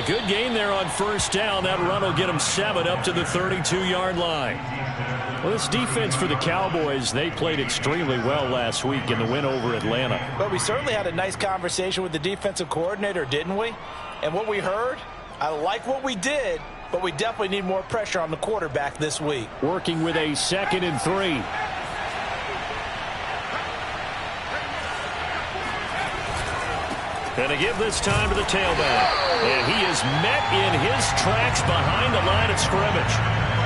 A good gain there on first down. That run will get them 7 up to the 32-yard line. Well, this defense for the Cowboys, they played extremely well last week in the win over Atlanta. But we certainly had a nice conversation with the defensive coordinator, didn't we? And what we heard, I like what we did, but we definitely need more pressure on the quarterback this week. Working with a 2nd and 3. And to give this time to the tailback. And he is met in his tracks behind the line of scrimmage.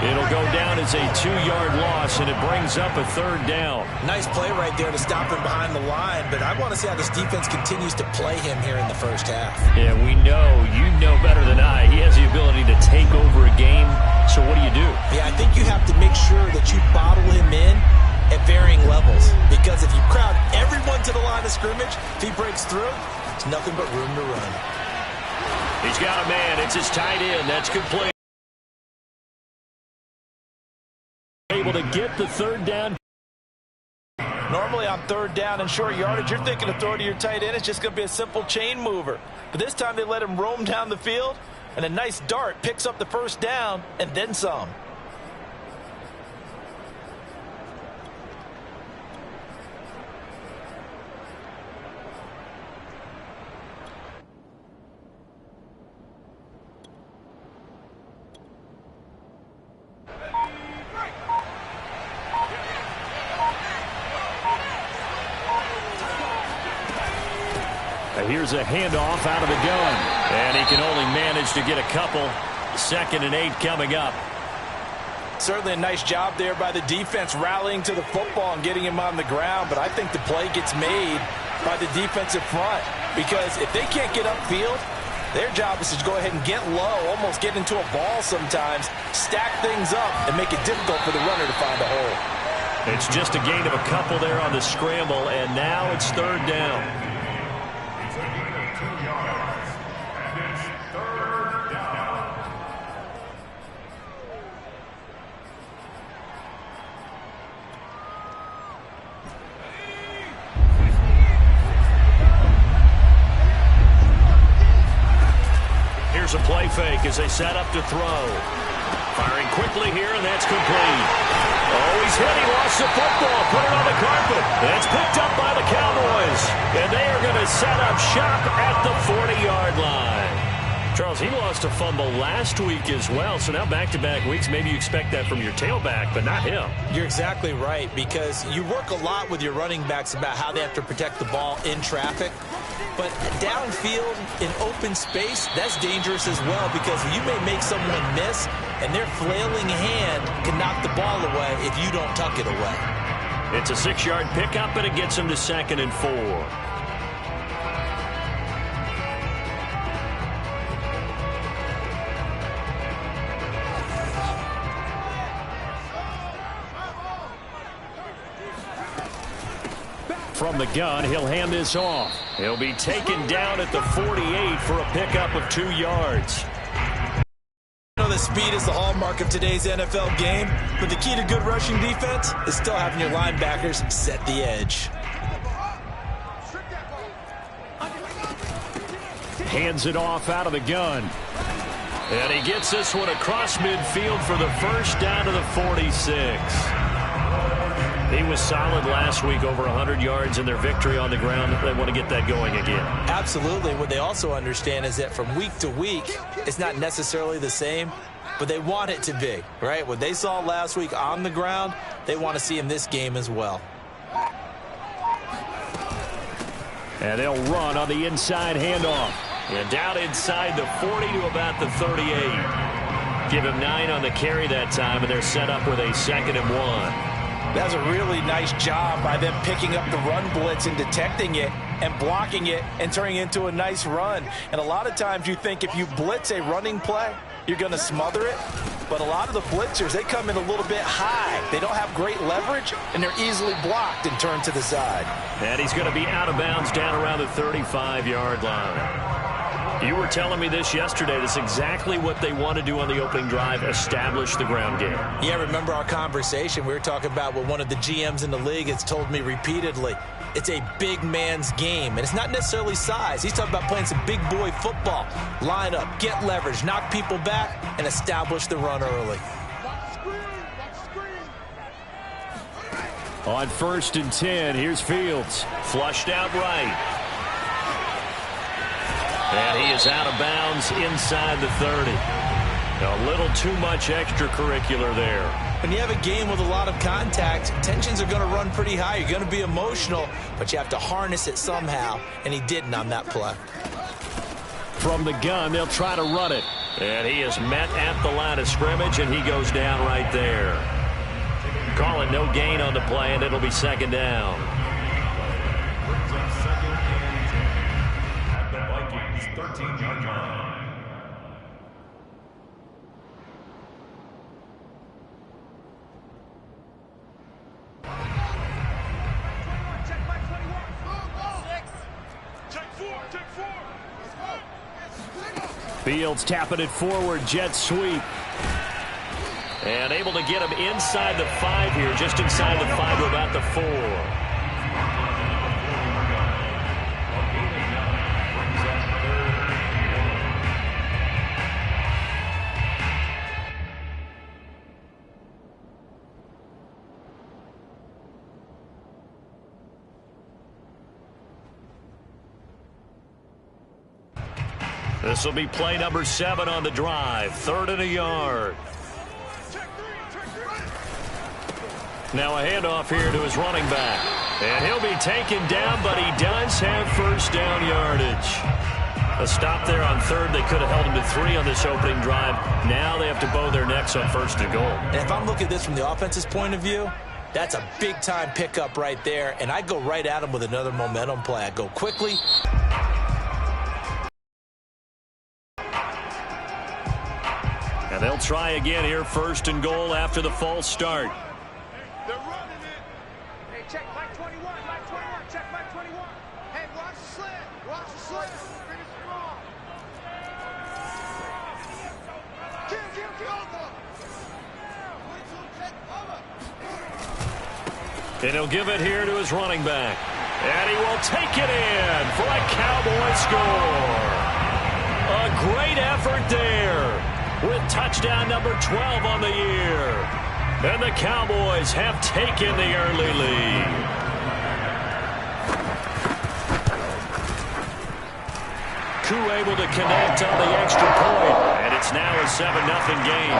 It'll go down as a 2-yard loss, and it brings up a 3rd down. Nice play right there to stop him behind the line, but I want to see how this defense continues to play him here in the first half. Yeah, we know. You know better than I. He has the ability to take over a game, so what do you do? Yeah, I think you have to make sure that you bottle him in at varying levels, because if you crowd everyone to the line of scrimmage, if he breaks through, it's nothing but room to run. He's got a man. It's his tight end. That's good play. Able to get the 3rd down. Normally on 3rd down and short yardage, you're thinking of throwing to your tight end. It's just going to be a simple chain mover. But this time they let him roam down the field, and a nice dart picks up the 1st down and then some. Here's a handoff out of the gun. And he can only manage to get a couple. 2nd and 8 coming up. Certainly a nice job there by the defense rallying to the football and getting him on the ground. But I think the play gets made by the defensive front. Because if they can't get upfield, their job is to go ahead and get low, almost get into a ball sometimes, stack things up, and make it difficult for the runner to find a hole. It's just a gain of a couple there on the scramble, and now it's 3rd down. A play fake as they set up to throw. Firing quickly here, and that's complete. Oh, he's hit. He lost the football. Put it on the carpet. That's picked up by the Cowboys. And they are going to set up shop at the 40-yard line. Charles, he lost a fumble last week as well, so now back-to-back weeks, maybe you expect that from your tailback, but not him. You're exactly right, because you work a lot with your running backs about how they have to protect the ball in traffic. But downfield in open space, that's dangerous as well, because you may make someone miss, and their flailing hand can knock the ball away if you don't tuck it away. It's a 6-yard pickup, and it gets them to 2nd and 4. From the gun, he'll hand this off. He'll be taken down at the 48 for a pickup of 2 yards. You know, the speed is the hallmark of today's NFL game, but the key to good rushing defense is still having your linebackers set the edge. Hands it off out of the gun. And he gets this one across midfield for the 1st down to the 46. He was solid last week, over 100 yards in their victory on the ground. They want to get that going again. Absolutely. What they also understand is that from week to week, it's not necessarily the same, but they want it to be, right? What they saw last week on the ground, they want to see in this game as well. And they'll run on the inside handoff. And down inside the 40 to about the 38. Give him 9 on the carry that time, and they're set up with a 2nd and 1. That's a really nice job by them picking up the run blitz and detecting it and blocking it and turning it into a nice run. And a lot of times you think if you blitz a running play, you're going to smother it. But a lot of the blitzers, they come in a little bit high. They don't have great leverage, and they're easily blocked and turned to the side. And he's going to be out of bounds down around the 35-yard line. You were telling me this yesterday. That's exactly what they want to do on the opening drive, establish the ground game. Yeah, remember our conversation? We were talking about what one of the GMs in the league has told me repeatedly. It's a big man's game, and it's not necessarily size. He's talking about playing some big boy football. Line up, get leverage, knock people back, and establish the run early. On 1st and 10, here's Fields. Flushed out right. And he is out of bounds inside the 30. A little too much extracurricular there. When you have a game with a lot of contact, tensions are going to run pretty high. You're going to be emotional, but you have to harness it somehow, and he didn't on that play. From the gun, they'll try to run it. And he is met at the line of scrimmage, and he goes down right there. Calling no gain on the play, and it'll be 2nd down. At the Vikings 13-yard line. Fields tapping it forward, jet sweep. And able to get him inside the 5 here, just inside the 5 to about the 4. This will be play number 7 on the drive. 3rd and a yard. Now a handoff here to his running back. And he'll be taken down, but he does have 1st down yardage. A stop there on 3rd. They could have held him to 3 on this opening drive. Now they have to bow their necks on 1st and goal. And if I'm looking at this from the offense's point of view, that's a big-time pickup right there. And I go right at him with another momentum play. I go quickly. And they'll try again here, 1st and goal after the false start. They're running it. Hey, check Mike 21, Mike 21, check Mike 21. Hey, watch the slant, watch the slant. Finish strong. Kill. And he'll give it here to his running back. And he will take it in for a Cowboy score. A great effort there with touchdown number 12 on the year. And the Cowboys have taken the early lead. Koo able to connect on the extra point. And it's now a 7-0 game.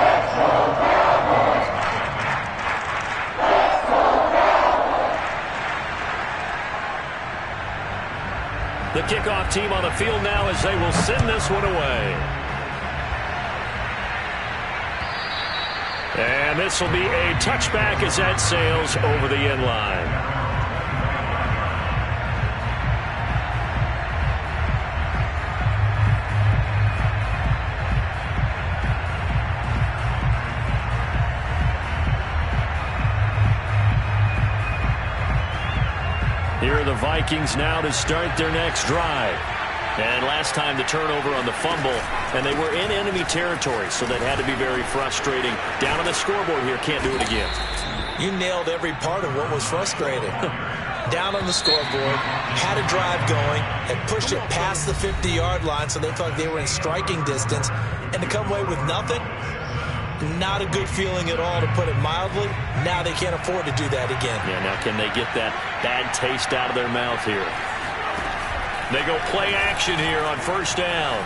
The kickoff team on the field now as they will send this one away. And this will be a touchback as that sails over the end line. Here are the Vikings now to start their next drive. And last time the turnover on the fumble, and they were in enemy territory, so that had to be very frustrating. Down on the scoreboard here, can't do it again. You nailed every part of what was frustrating. Down on the scoreboard, had a drive going, had pushed it past the 50-yard line, so they thought they were in striking distance, and to come away with nothing, not a good feeling at all, to put it mildly. Now they can't afford to do that again. Yeah, now can they get that bad taste out of their mouth here? They go play action here on 1st down.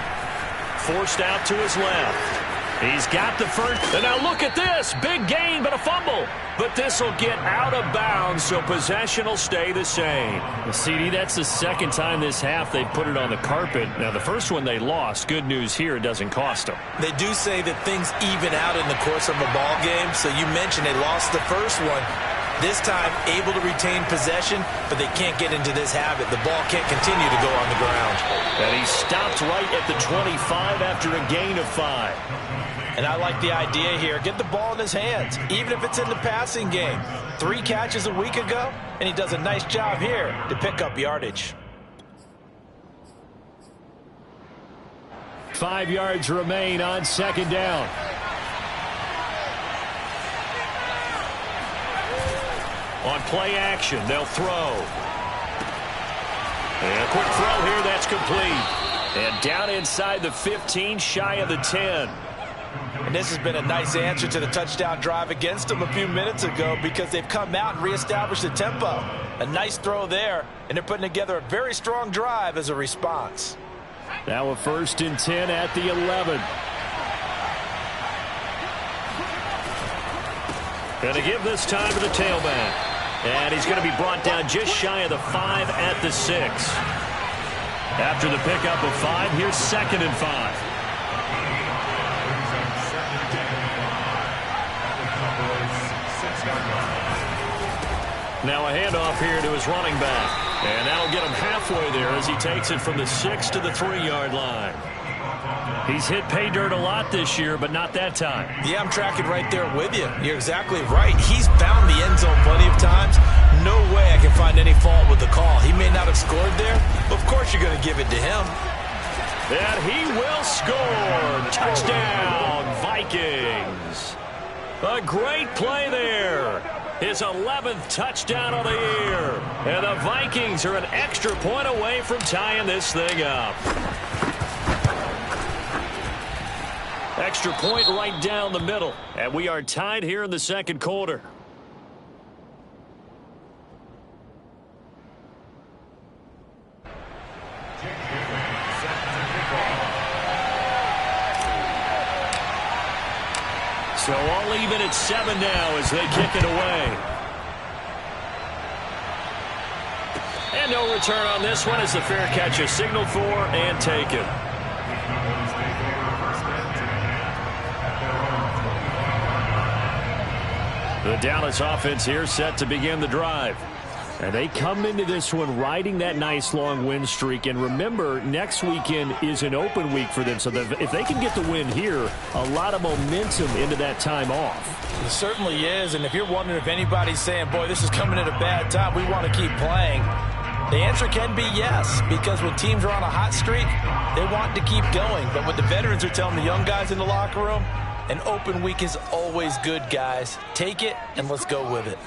Forced out to his left. He's got the first. And now look at this. Big gain, but a fumble. But this will get out of bounds, so possession will stay the same. Well, CD, that's the 2nd time this half they put it on the carpet. Now, the first one they lost. Good news here, it doesn't cost them. They do say that things even out in the course of a ball game. So you mentioned they lost the first one. This time, able to retain possession, but they can't get into this habit. The ball can't continue to go on the ground. And he stopped right at the 25 after a gain of 5. And I like the idea here. Get the ball in his hands, even if it's in the passing game. 3 catches a week ago, and he does a nice job here to pick up yardage. 5 yards remain on second down. On play action, they'll throw. And a quick throw here, that's complete. And down inside the 15, shy of the 10. And this has been a nice answer to the touchdown drive against them a few minutes ago because they've come out and reestablished the tempo. A nice throw there, and they're putting together a very strong drive as a response. Now a 1st and 10 at the 11. Going to give this time to the tailback. And he's going to be brought down just shy of the 5 at the 6. After the pickup of 5, here's 2nd and 5. Now a handoff here to his running back. And that'll get him halfway there as he takes it from the 6 to the 3-yard line. He's hit pay dirt a lot this year, but not that time. Yeah, I'm tracking right there with you. You're exactly right. He's found the end zone plenty of times. No way I can find any fault with the call. He may not have scored there, but of course you're going to give it to him. And he will score. Touchdown, Vikings. A great play there. His 11th touchdown of the year. And the Vikings are an extra point away from tying this thing up. Extra point right down the middle. And we are tied here in the second quarter. So all even at 7 now as they kick it away. And no return on this one as the fair catch is signaled for and taken. The Dallas offense here set to begin the drive. And they come into this one riding that nice long win streak. And remember, next weekend is an open week for them. So that if they can get the win here, a lot of momentum into that time off. It certainly is. And if you're wondering if anybody's saying, boy, this is coming at a bad time, we want to keep playing, the answer can be yes. Because when teams are on a hot streak, they want to keep going. But what the veterans are telling the young guys in the locker room, an open week is always good, guys. Take it and let's go with it.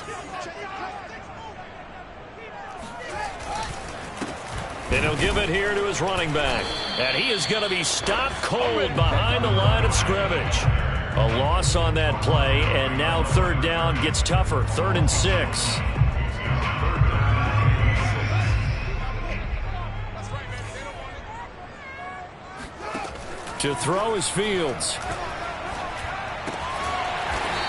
And he'll give it here to his running back. And he is going to be stopped cold behind the line of scrimmage. A loss on that play, and now 3rd down gets tougher. 3rd and 6. To throw is Fields.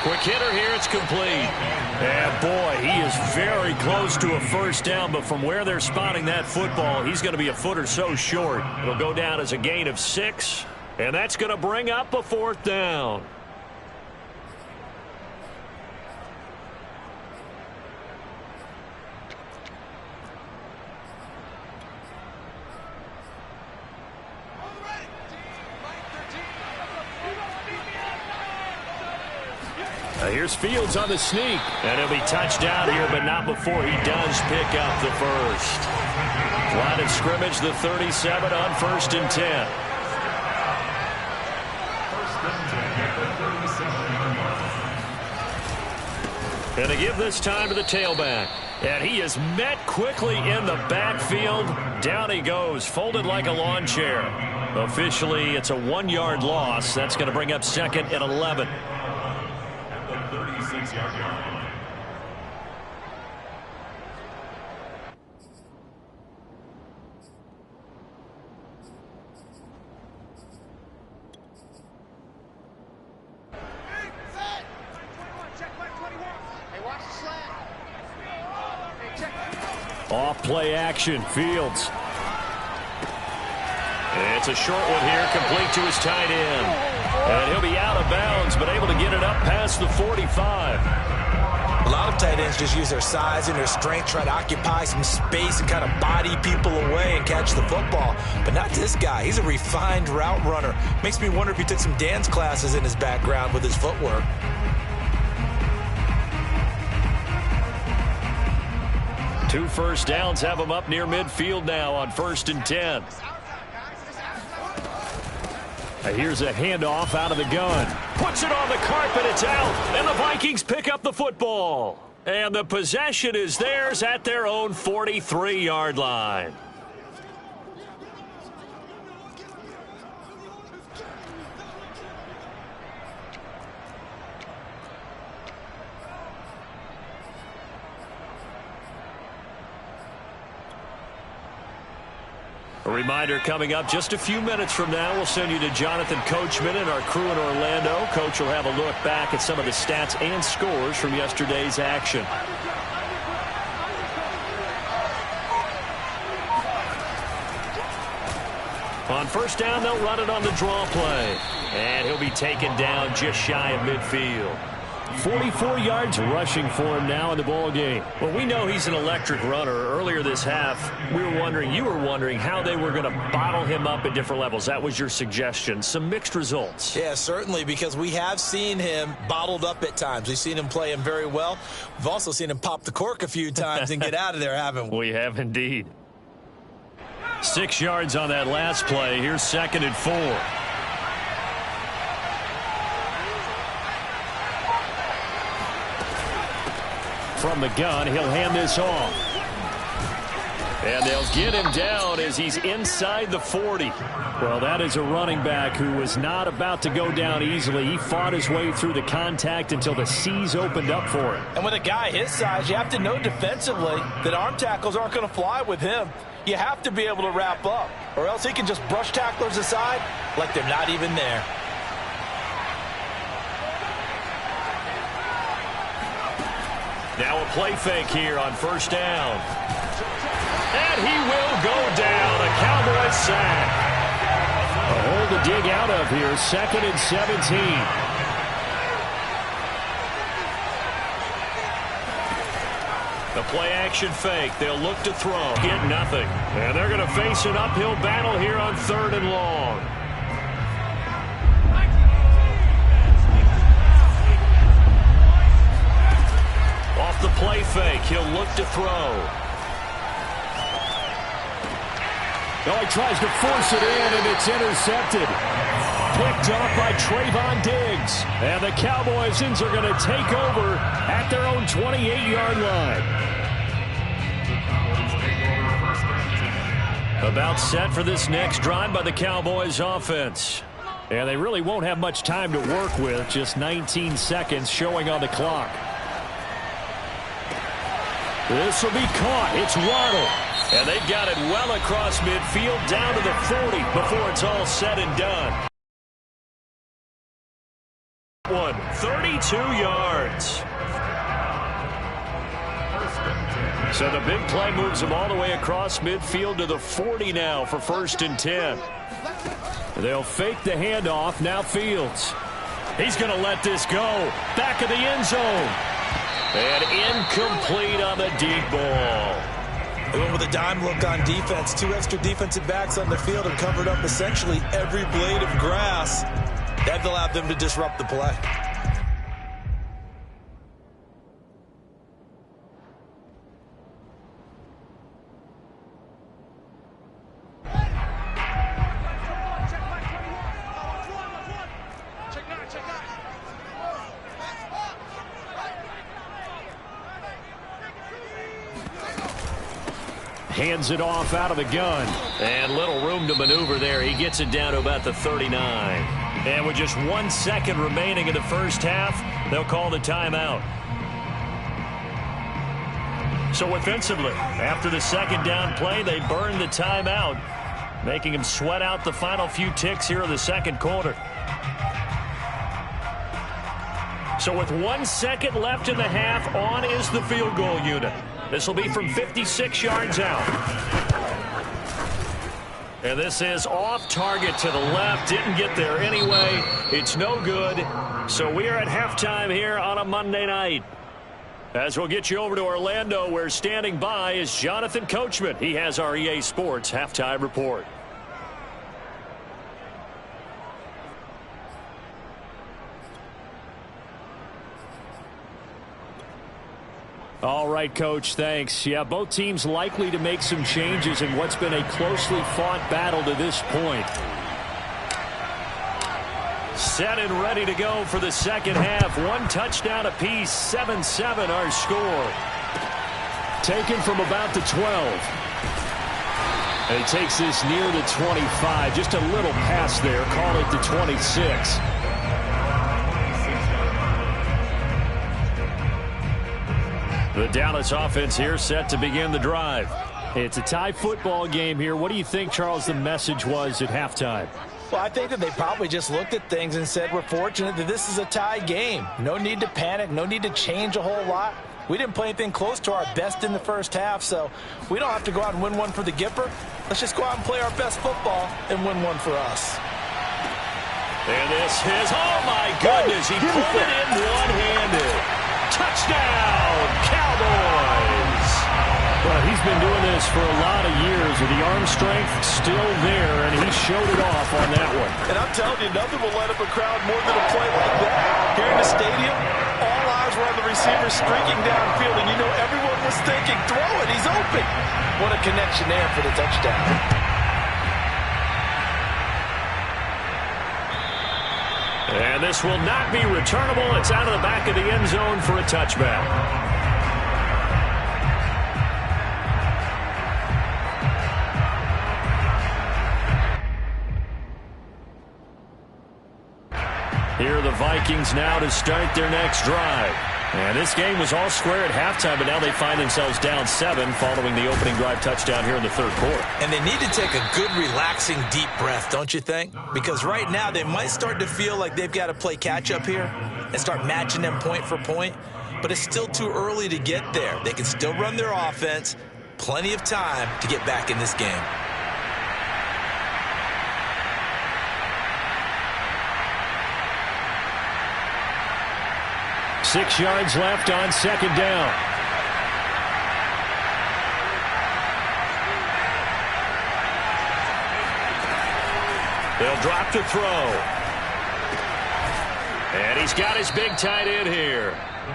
Quick hitter here, it's complete. And boy, he is very close to a 1st down, but from where they're spotting that football, he's going to be a foot or so short. It'll go down as a gain of 6, and that's going to bring up a 4th down. Here's Fields on the sneak, and he'll be touched down here, but not before he does pick up the 1st. Line of scrimmage, the 37 on 1st and 10. And to give this time to the tailback. And he is met quickly in the backfield. Down he goes, folded like a lawn chair. Officially, it's a 1-yard loss. That's going to bring up 2nd and 11. Off play action, Fields. It's a short one here, complete to his tight end. And he'll be out of bounds, but able to get it up past the 45. A lot of tight ends just use their size and their strength, try to occupy some space and kind of body people away and catch the football. But not this guy. He's a refined route runner. Makes me wonder if he took some dance classes in his background with his footwork. Two 1st downs have him up near midfield now on 1st and 10. Here's a handoff out of the gun. Puts it on the carpet. It's out. And the Vikings pick up the football. And the possession is theirs at their own 43-yard line. A reminder coming up just a few minutes from now, we'll send you to Jonathan Coachman and our crew in Orlando. Coach will have a look back at some of the stats and scores from yesterday's action. On first down, they'll run it on the draw play. And he'll be taken down just shy of midfield. 44 yards rushing for him now in the ball game. Well, we know he's an electric runner. Earlier this half, you were wondering how they were going to bottle him up at different levels. That was your suggestion. Some mixed results. Yeah, certainly, because we have seen him bottled up at times. We've seen him play him very well. We've also seen him pop the cork a few times and get out of there, haven't we? We have indeed. 6 yards on that last play. Here's 2nd and 4. From the gun, he'll hand this off. And they'll get him down as he's inside the 40. Well, that is a running back who was not about to go down easily. He fought his way through the contact until the C's opened up for him. And with a guy his size, you have to know defensively that arm tackles aren't going to fly with him. You have to be able to wrap up, or else he can just brush tacklers aside like they're not even there. Now a play fake here on first down. And he will go down. A Cowboys sack. A hole to dig out of here. 2nd and 17. The play action fake. They'll look to throw. Get nothing. And they're going to face an uphill battle here on 3rd and long. Off the play fake, he'll look to throw. Oh, he tries to force it in, and it's intercepted. Picked off by Trayvon Diggs. And the Cowboys are going to take over at their own 28-yard line. About set for this next drive by the Cowboys offense. And they really won't have much time to work with. Just 19 seconds showing on the clock. This will be caught. It's Waddle. And they've got it well across midfield down to the 40 before it's all said and done. 32 yards. So the big play moves them all the way across midfield to the 40 now for 1st and 10. They'll fake the handoff. Now Fields. He's going to let this go. Back of the end zone. And incomplete on the deep ball. They went with a dime look on defense. 2 extra defensive backs on the field and covered up essentially every blade of grass. That allowed them to disrupt the play. Hands it off out of the gun. And little room to maneuver there. He gets it down to about the 39. And with just 1 second remaining in the first half, they'll call the timeout. So offensively, after the 2nd down play, they burn the timeout, making him sweat out the final few ticks here in the 2nd quarter. So with 1 second left in the half, on is the field goal unit. This will be from 56 yards out. And this is off target to the left. Didn't get there anyway. It's no good. So we are at halftime here on a Monday night. As we'll get you over to Orlando, where standing by is Jonathan Coachman. He has our EA Sports halftime report. All right, Coach, thanks. Yeah, both teams likely to make some changes in what's been a closely fought battle to this point. set and ready to go for the second half. One touchdown apiece, 7-7 our score. Taken from about the 12. And he takes this near the 25. Just a little pass there. Call it the 26. The Dallas offense here set to begin the drive. It's a tie football game here. What do you think, Charles, the message was at halftime? Well, I think that they probably just looked at things and said, we're fortunate that this is a tie game. No need to panic. No need to change a whole lot. We didn't play anything close to our best in the first half, so we don't have to go out and win one for the Gipper. Let's just go out and play our best football and win one for us. And this is, oh my goodness, he pulled it in one-handed. Touchdown, Cowboys! Well, he's been doing this for a lot of years with the arm strength still there, and he showed it off on that one. And I'm telling you, nothing will light up a crowd more than a play like that. Here in the stadium, all eyes were on the receiver streaking downfield, and you know everyone was thinking, throw it, he's open. What a connection there for the touchdown. And this will not be returnable. It's out of the back of the end zone for a touchback. Here are the Vikings now to start their next drive. And this game was all square at halftime, but now they find themselves down 7 following the opening drive touchdown here in the third quarter. And they need to take a good, relaxing, deep breath, don't you think? Because right now they might start to feel like they've got to play catch-up here and start matching them point for point. But it's still too early to get there. They can still run their offense. Plenty of time to get back in this game. Six yards left on second down. They'll drop to throw. And he's got his big tight end here.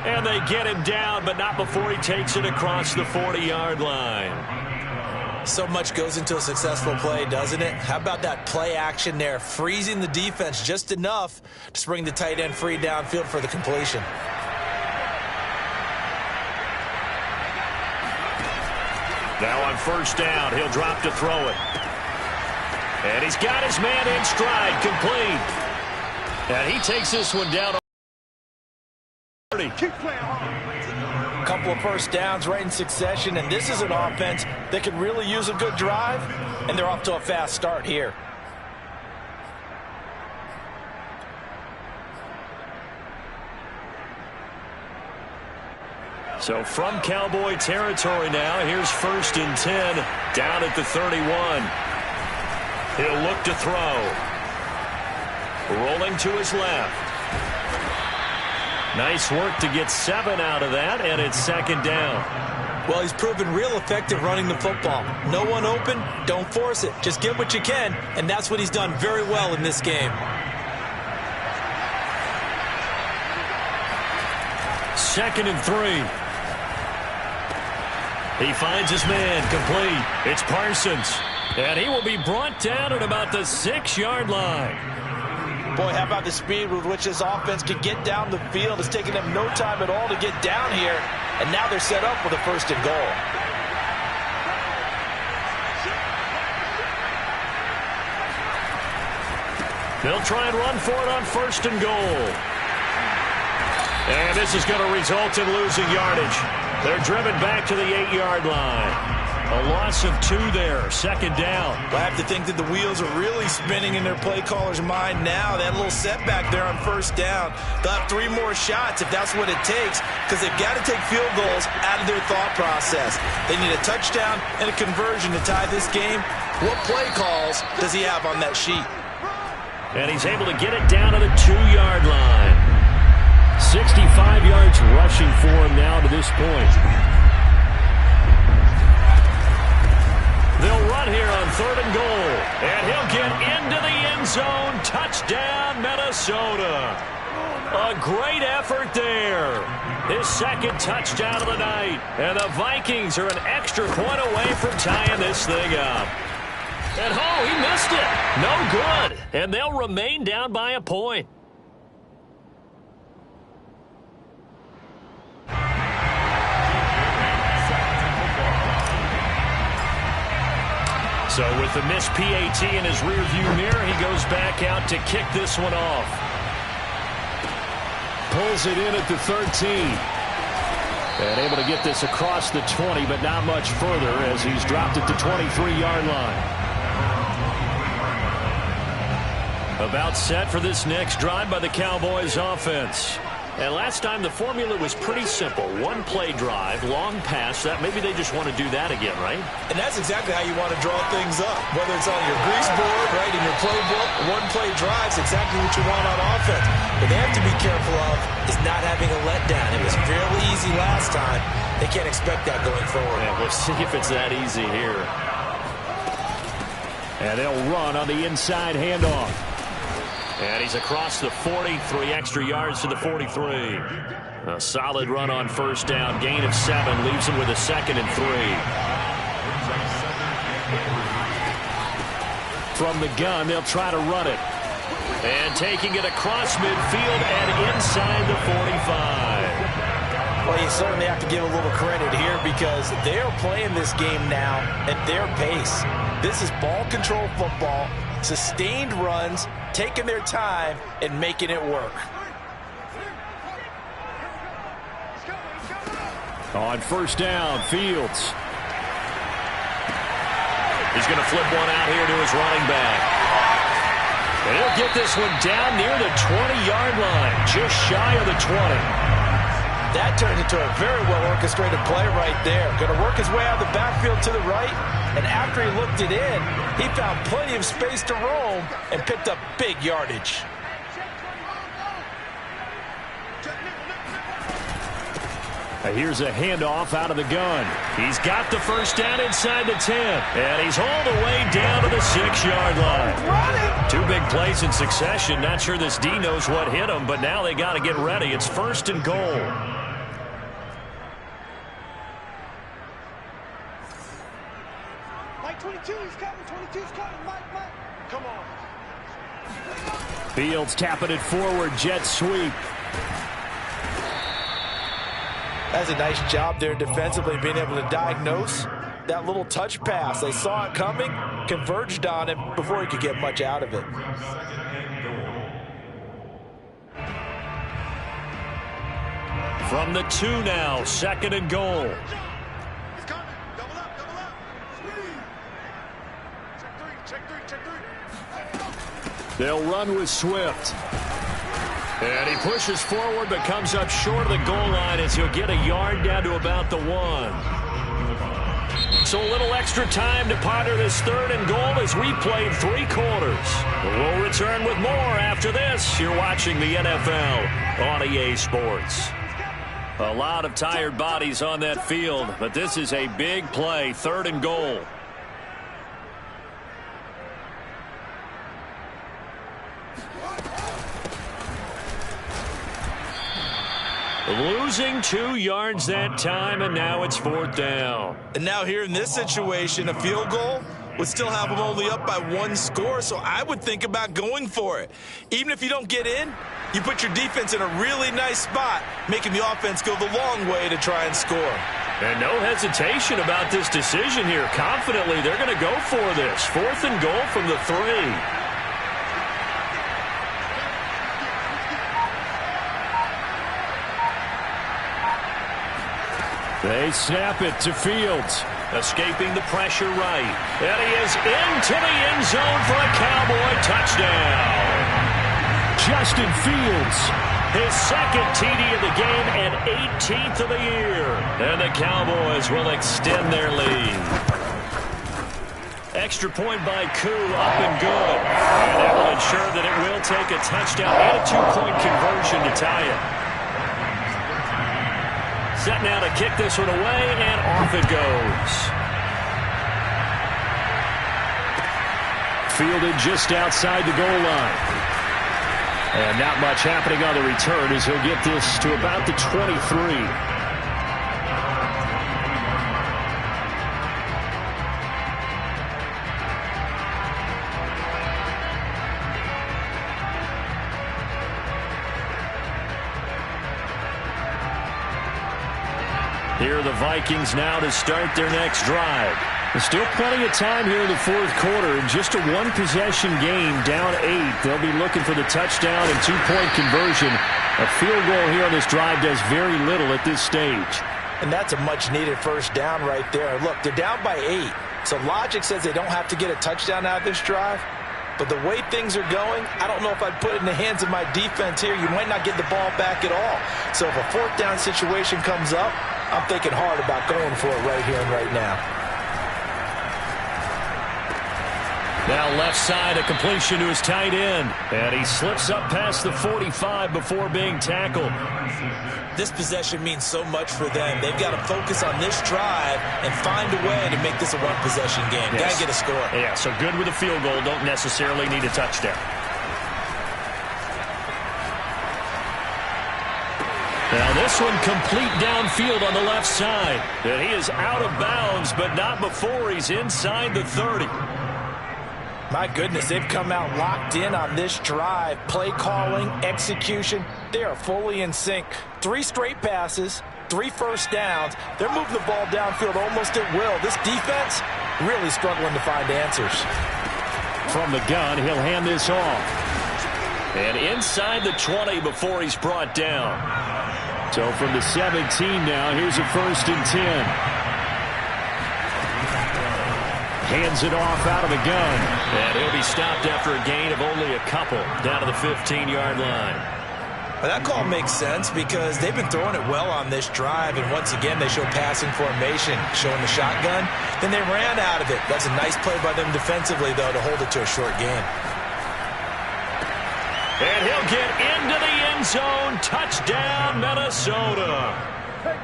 And they get him down, but not before he takes it across the 40-yard line. So much goes into a successful play, doesn't it? How about that play action there, freezing the defense just enough to bring the tight end free downfield for the completion. Now on first down, he'll drop to throw it. And he's got his man in stride, complete. And he takes this one down. A couple of first downs right in succession, and this is an offense that could really use a good drive, and they're off to a fast start here. So from Cowboy territory now, here's 1st and 10 down at the 31. He'll look to throw. Rolling to his left. Nice work to get 7 out of that, and it's second down. Well, he's proven real effective running the football. No one open, don't force it. Just get what you can, and that's what he's done very well in this game. Second and 3. He finds his man, complete. It's Parsons. And he will be brought down at about the 6-yard line. Boy, how about the speed with which this offense can get down the field? It's taken them no time at all to get down here. And now they're set up with a 1st and goal. They'll try and run for it on 1st and goal. And this is going to result in losing yardage. They're driven back to the 8-yard line. A loss of 2 there, second down. Well, I have to think that the wheels are really spinning in their play caller's mind now. That little setback there on 1st down. They'll have 3 more shots if that's what it takes, because they've got to take field goals out of their thought process. They need a touchdown and a conversion to tie this game. What play calls does he have on that sheet? And he's able to get it down to the 2-yard line. 65 yards rushing for him now to this point. They'll run here on 3rd and goal. And he'll get into the end zone. Touchdown, Minnesota. A great effort there. His 2nd touchdown of the night. And the Vikings are an extra point away from tying this thing up. And, oh, he missed it. No good. And they'll remain down by a point. So with the missed PAT in his rearview mirror, he goes back out to kick this one off. Pulls it in at the 13. And able to get this across the 20, but not much further as he's dropped at the 23-yard line. About set for this next drive by the Cowboys offense. And last time the formula was pretty simple. One play drive, long pass. That maybe they just want to do that again, right? And that's exactly how you want to draw things up. Whether it's on your grease board, right, in your playbook, one play drive's exactly what you want on offense. What they have to be careful of is not having a letdown. It was fairly easy last time. They can't expect that going forward. Yeah, we'll see if it's that easy here. And they'll run on the inside handoff. And he's across the 40, 3 extra yards to the 43. A solid run on first down. Gain of 7 leaves him with a 2nd and 3. From the gun, they'll try to run it. And taking it across midfield and inside the 45. Well, you certainly have to give a little credit here because they're playing this game now at their pace. This is ball control football, sustained runs, taking their time and making it work. On first down, Fields. He's going to flip one out here to his running back. And he'll get this one down near the 20-yard line, just shy of the 20. That turned into a very well-orchestrated play right there. Going to work his way out of the backfield to the right, and after he looked it in, he found plenty of space to roam and picked up big yardage. Here's a handoff out of the gun. He's got the first down inside the 10, and he's all the way down to the 6-yard line. 2 big plays in succession. Not sure this D knows what hit him, but now they got to get ready. It's 1st and goal. Mike 22 is coming. 22's coming. Mike. Come on. Fields tapping it forward. Jet sweep. That's a nice job there defensively, being able to diagnose that little touch pass. They saw it coming, converged on him before he could get much out of it. From the 2 now, 2nd and goal. He's coming. Double up. Check three. They'll run with Swift. And he pushes forward but comes up short of the goal line as he'll get a yard down to about the 1. So a little extra time to ponder this 3rd and goal as we played 3 quarters. We'll return with more after this. You're watching the NFL on EA Sports. A lot of tired bodies on that field, but this is a big play, 3rd and goal. Losing 2 yards that time, and now it's 4th down. And now here in this situation, a field goal would still have them only up by 1 score, so I would think about going for it. Even if you don't get in, you put your defense in a really nice spot, making the offense go the long way to try and score. And no hesitation about this decision here. Confidently, they're going to go for this. 4th and goal from the 3. They snap it to Fields. Escaping the pressure right. And he is into the end zone for a Cowboy touchdown. Justin Fields, his 2nd TD of the game and 18th of the year. And the Cowboys will extend their lead. Extra point by Koo, up and good. And that will ensure that it will take a touchdown and a 2-point conversion to tie it. Set now to kick this one away, and off it goes. Fielded just outside the goal line. And not much happening on the return as he'll get this to about the 23. Here are the Vikings now to start their next drive. There's still plenty of time here in the fourth quarter. In just a one-possession game, down 8. They'll be looking for the touchdown and two-point conversion. A field goal here on this drive does very little at this stage. And that's a much-needed first down right there. Look, they're down by 8. So logic says they don't have to get a touchdown out of this drive. But the way things are going, I don't know if I'd put it in the hands of my defense here. You might not get the ball back at all. So if a fourth down situation comes up, I'm thinking hard about going for it right here and right now. Now left side, a completion to his tight end. And he slips up past the 45 before being tackled. This possession means so much for them. They've got to focus on this drive and find a way to make this a one-possession game. Yes. Got to get a score. Yeah, so good with a field goal. Don't necessarily need a touchdown. Now this one complete downfield on the left side. And he is out of bounds, but not before he's inside the 30. My goodness, they've come out locked in on this drive. Play calling, execution, they are fully in sync. 3 straight passes, 3 first downs. They're moving the ball downfield almost at will. This defense really struggling to find answers. From the gun, he'll hand this off. And inside the 20 before he's brought down. So from the 17 now, here's a 1st and 10. Hands it off out of the gun. And he'll be stopped after a gain of only a couple down to the 15-yard line. Well, that call makes sense because they've been throwing it well on this drive, and once again they show passing formation, showing the shotgun. Then they ran out of it. That's a nice play by them defensively, though, to hold it to a short gain. And he'll get into the end zone. Touchdown, Minnesota.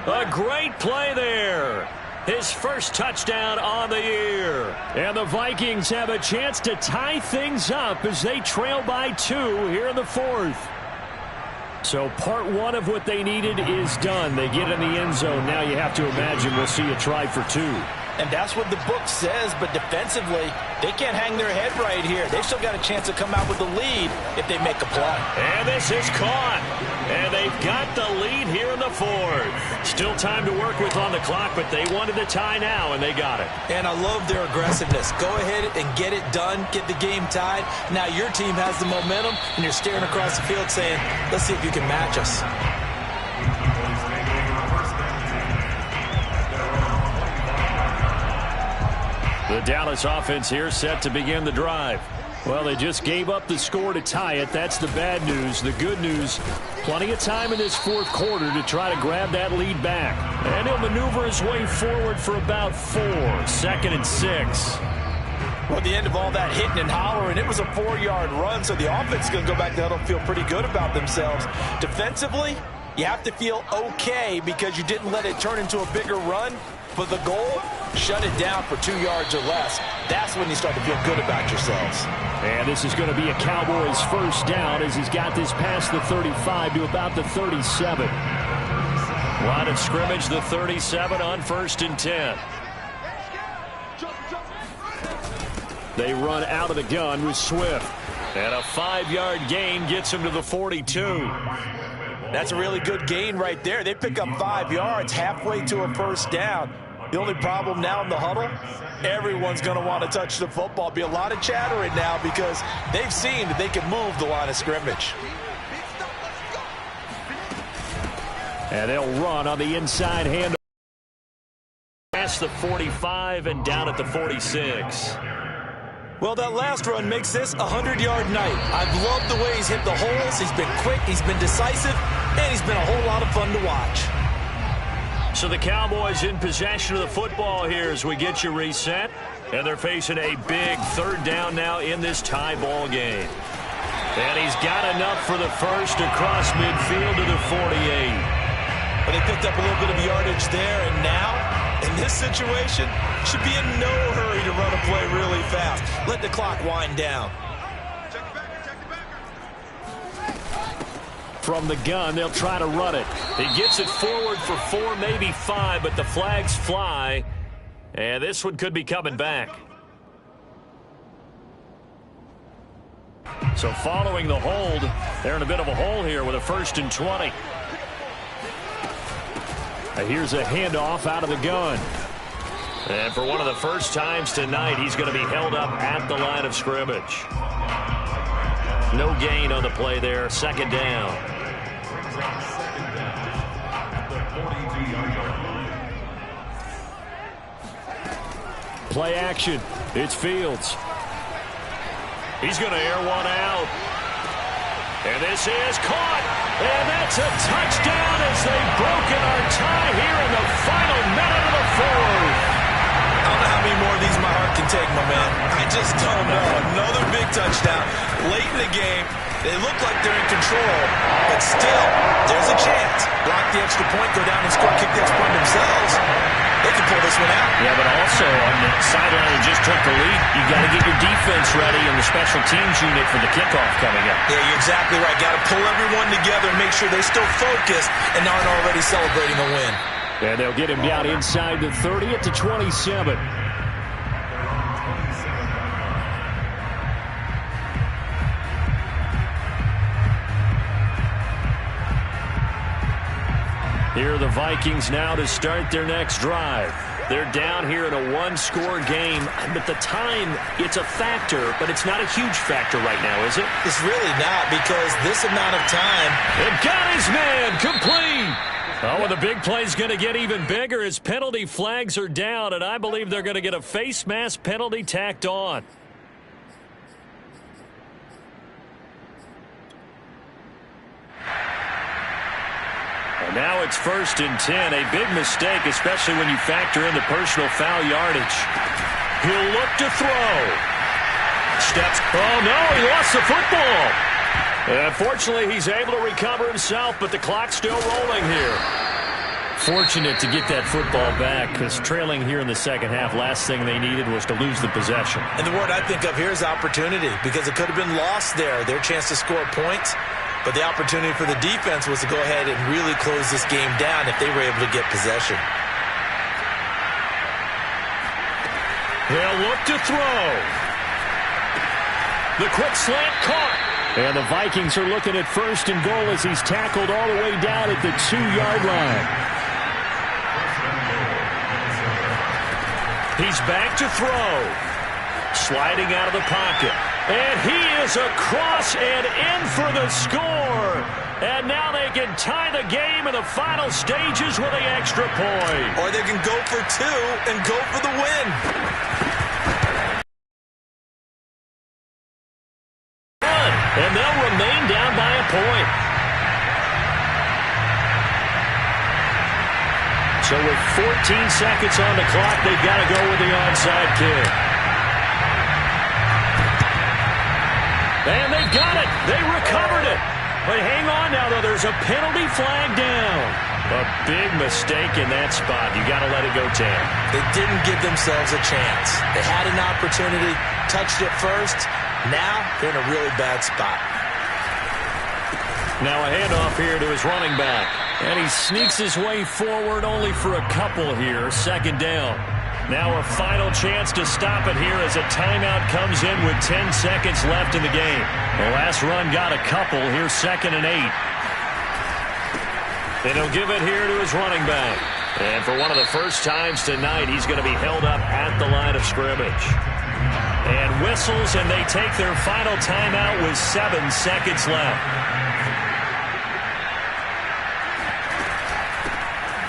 A great play there. His first touchdown on the year. And the Vikings have a chance to tie things up as they trail by 2 here in the 4th. So part 1 of what they needed is done. They get in the end zone. Now you have to imagine we'll see a try for 2. And that's what the book says, but defensively, they can't hang their head right here. They've still got a chance to come out with the lead if they make a play. And this is caught. And they've got the lead here in the 4th. Still time to work with on the clock, but they wanted the tie now, and they got it. And I love their aggressiveness. Go ahead and get it done, get the game tied. Now your team has the momentum, and you're staring across the field saying, let's see if you can match us. The Dallas offense here set to begin the drive. Well, they just gave up the score to tie it. That's the bad news. The good news, plenty of time in this 4th quarter to try to grab that lead back. And he'll maneuver his way forward for about 4. 2nd and 6. Well, at the end of all that hitting and hollering, it was a 4-yard run, so the offense is going to go back to huddle and feel pretty good about themselves. Defensively, you have to feel okay because you didn't let it turn into a bigger run. But the goal, shut it down for 2 yards or less. That's when you start to feel good about yourselves. And this is going to be a Cowboys first down as he's got this past the 35 to about the 37. Line of scrimmage, the 37 on 1st and 10. They run out of the gun with Swift. And a 5-yard gain gets him to the 42. That's a really good gain right there. They pick up 5 yards halfway to a first down. The only problem now in the huddle, everyone's going to want to touch the football. Be a lot of chattering now because they've seen that they can move the line of scrimmage. And they'll run on the inside hand. Past the 45 and down at the 46. Well, that last run makes this a 100-yard night. I've loved the way he's hit the holes. He's been quick, he's been decisive, and he's been a whole lot of fun to watch. So the Cowboys in possession of the football here as we get you reset. And they're facing a big 3rd down now in this tie ball game. And he's got enough for the first across midfield to the 48. But they picked up a little bit of yardage there, and now, in this situation, should be in no hurry to run a play really fast. Let the clock wind down. From the gun, they'll try to run it. He gets it forward for 4, maybe 5, but the flags fly. And this one could be coming back. So following the hold, they're in a bit of a hole here with a 1st and 20. Here's a handoff out of the gun. And for one of the first times tonight, he's going to be held up at the line of scrimmage. No gain on the play there. Second down. Play action. It's Fields. He's going to air one out. And this is caught. And that's a touchdown as they've broken our tie here in the final minute of the fourth. I don't know how many more of these my heart can take, my man. I just don't know. Another big touchdown late in the game. They look like they're in control, but still, there's a chance. Block the extra point, go down and score, kick the extra point themselves. They can pull this one out. Yeah, but also on the sideline that just took the lead, you got to get your defense ready and the special teams unit for the kickoff coming up. Yeah, you're exactly right. Got to pull everyone together and make sure they're still focused and aren't already celebrating a win. And they'll get him down inside the 30 at the 27. Here are the Vikings now to start their next drive. They're down here in a one-score game, but the time, it's a factor, but it's not a huge factor right now, is it? It's really not, because this amount of time. It got his man complete. Oh, and the big play's going to get even bigger as penalty flags are down, and I believe they're going to get a face mask penalty tacked on. And now it's 1st and 10. A big mistake, especially when you factor in the personal foul yardage. He'll look to throw. Steps. Oh, no, he lost the football. Fortunately, he's able to recover himself, but the clock's still rolling here. Fortunate to get that football back, because trailing here in the second half, last thing they needed was to lose the possession. And the word I think of here is opportunity, because it could have been lost there, their chance to score points. But the opportunity for the defense was to go ahead and really close this game down if they were able to get possession. They'll look to throw. The quick slant caught. And the Vikings are looking at 1st and goal as he's tackled all the way down at the 2-yard line. He's back to throw. Sliding out of the pocket. And he is across and in for the score. And now they can tie the game in the final stages with the extra point. Or they can go for 2 and go for the win. And they'll remain down by a point. So with 14 seconds on the clock, they've got to go with the onside kick. And they got it. They recovered it. But hang on now, though. There's a penalty flag down. A big mistake in that spot. You got to let it go, Tam. They didn't give themselves a chance. They had an opportunity, touched it first. Now they're in a really bad spot. Now a handoff here to his running back. And he sneaks his way forward only for a couple here. Second down. Now a final chance to stop it here as a timeout comes in with 10 seconds left in the game. The last run got a couple. Here's 2nd and 8. And he'll give it here to his running back. And for one of the first times tonight, he's going to be held up at the line of scrimmage. And whistles, and they take their final timeout with 7 seconds left.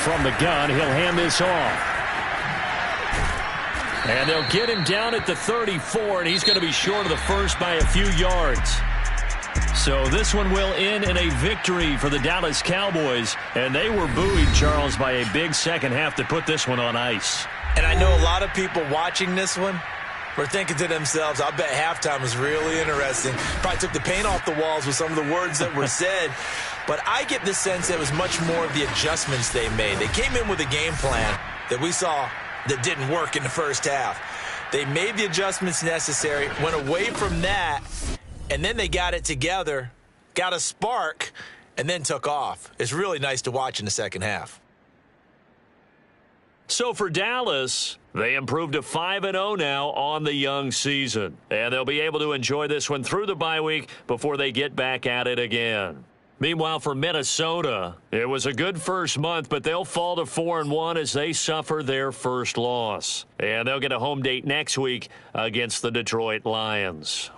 From the gun, he'll hand this off. And they'll get him down at the 34, and he's going to be short of the first by a few yards. So this one will end in a victory for the Dallas Cowboys. And they were buoyed, Charles, by a big second half to put this one on ice. And I know a lot of people watching this one were thinking to themselves, I bet halftime was really interesting. Probably took the paint off the walls with some of the words that were said. But I get the sense that it was much more of the adjustments they made. They came in with a game plan that we saw that didn't work in the first half. They made the adjustments necessary, went away from that, and then they got it together, got a spark, and then took off. It's really nice to watch in the second half. So for Dallas, they improved to 5-0 now on the young season. And they'll be able to enjoy this one through the bye week before they get back at it again. Meanwhile, for Minnesota, it was a good first month, but they'll fall to 4-1 as they suffer their first loss. And they'll get a home date next week against the Detroit Lions.